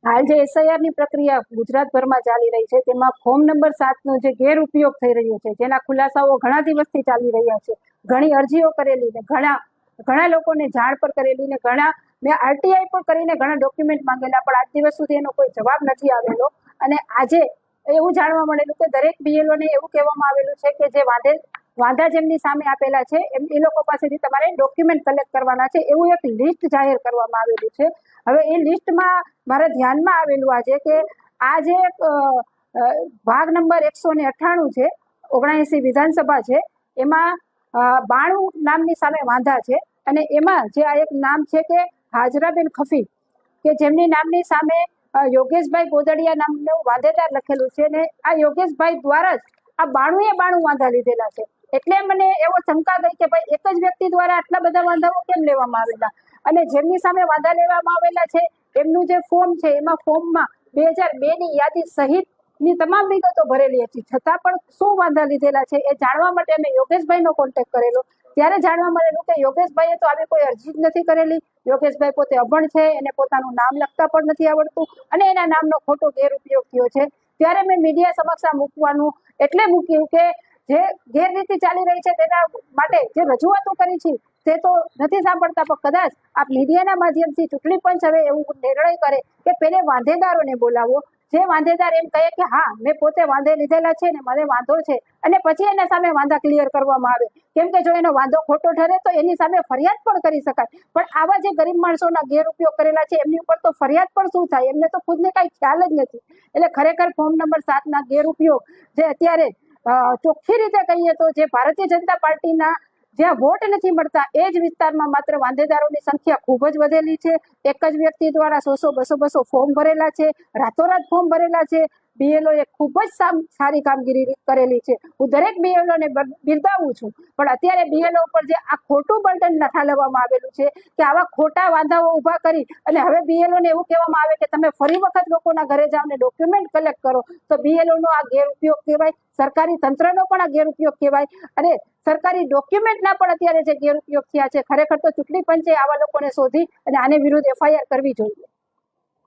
હાલ જે એસઆઈઆર ની પ્રક્રિયા ગુજરાતભરમાં ચાલી રહી છે તેમાં ફોર્મ નંબર 7 નો જે ગેરઉપયોગ થઈ રહ્યો છે, જેના ખુલાસાઓ ઘણા દિવસથી ચાલી રહ્યા છે, ઘણી અરજીઓ કરેલી ને ઘણા લોકોને જાણ પર કરેલી ને મેં આરટીઆઈ પર કરીને ઘણા ડોક્યુમેન્ટ માંગેલા, પણ આજ દિવસ સુધી એનો કોઈ જવાબ નથી આવેલો। અને આજે એવું જાણવા મળેલું કે દરેક બીએલઓ ને એવું કહેવામાં આવેલું છે કે જે વાંધા જેમની સામે આપેલા છે એ લોકો પાસેથી તમારે ડોક્યુમેન્ટ કલેક્ટ કરવાના છે, એવું એક લિસ્ટ જાહેર કરવામાં આવેલું છે। હવે એ લિસ્ટમાં મારા ધ્યાનમાં આવેલું આજે કે આ જે ભાગ નંબર 198 છે, 79 વિધાનસભા છે, એમાં 92 નામની સામે વાંધા છે। અને એમાં જે આ એક નામ છે કે હાજરાબેન ખફી, કે જેમની નામની સામે યોગેશભાઈ ગોદડિયા નામનું વાંધેદાર લખેલું છે, ને આ યોગેશભાઈ દ્વારા જ આ 92 વાંધા લીધેલા છે। એટલે મને એવો શંકા ગઈ કે ભાઈ એક જ વ્યક્તિ દ્વારા આટલા બધા વાંધાઓ કેમ લેવામાં આવેલા, અને જેમની સામે વાંધા લેવામાં આવેલા છે એમનું જે ફોર્મ છે એમાં ફોર્મમાં 2002 ની યાદી સહિતની તમામ વિગતો ભરેલી હતી, છતાં પણ શું વાંધા લીધેલા છે એ જાણવા માટે મેં યોગેશભાઈનો કોન્ટેક્ટ કરેલો। ત્યારે જાણવા મળેલું કે યોગેશભાઈએ તો આવી કોઈ અરજી જ નથી કરેલી, યોગેશભાઈ પોતે અભણ છે, એને પોતાનું નામ લખતા પણ નથી આવડતું અને એના નામનો ખોટો ગેરઉપયોગ થયો છે। ત્યારે મેં મીડિયા સમક્ષ આ મૂકવાનું એટલે મૂક્યું કે જે ગેરરીતિ ચાલી રહી છે તેના માટે જે રજૂઆતો કરી છે તે તો નથી સાંભળતા, પણ કદાચ આ મીડિયાના માધ્યમથી ચૂંટણી પંચ હવે એવું નિર્ણય કરે કે પહેલે વાંધેદારોને બોલાવો, જે વાંધેદાર એમ કહે કે હા મેં પોતે વાંધે લીધેલા છે ને મને વાંધો છે, અને પછી એના સામે વાંધા ક્લિયર કરવામાં આવે। કેમ કે જો એનો વાંધો ખોટો ઠરે તો એની સામે ફરિયાદ પણ કરી શકાય, પણ આવા જે ગરીબ માણસોના ગેરઉપયોગ કરેલા છે એમની ઉપર તો ફરિયાદ પણ શું થાય, એમને તો ખુદને કઈ ખ્યાલ જ નથી। એટલે ખરેખર ફોર્મ નંબર 7 ના ગેરઉપયોગ જે અત્યારે ચોખ્ખી રીતે કહીએ તો જે ભારતીય જનતા પાર્ટીના જ્યાં વોટ નથી મળતા એ જ વિસ્તારમાં માત્ર વાંધેદારોની સંખ્યા ખૂબ જ વધેલી છે। એક જ વ્યક્તિ દ્વારા 100-200 ફોર્મ ભરેલા છે, રાતોરાત ફોર્મ ભરેલા છે। બીએલઓ એ ખૂબ જ સારી કામગીરી કરેલી છે, હું દરેક બીએલઓ ને બિરદાવું છું, પણ અત્યારે બીએલઓ ઉપર જે આ ખોટું બર્ડન ઠાલવવામાં આવેલું છે કે આવા ખોટા વાંધાઓ ઉભા કરી અને હવે બીએલઓ ને એવું કહેવામાં આવે કે તમે ફરી વખત લોકોના ઘરે જાઓ ને ડોક્યુમેન્ટ કલેક્ટ કરો, તો બીએલઓ નો આ ગેરઉપયોગ કહેવાય, સરકારી તંત્રનો પણ આ ગેરઉપયોગ કહેવાય, અને સરકારી ડોક્યુમેન્ટના પણ અત્યારે જે ગેરઉપયોગ થયા છે, ખરેખર તો ચૂંટણી પંચે આવા લોકોને શોધી અને આને વિરુદ્ધ એફઆઈઆર કરવી જોઈએ।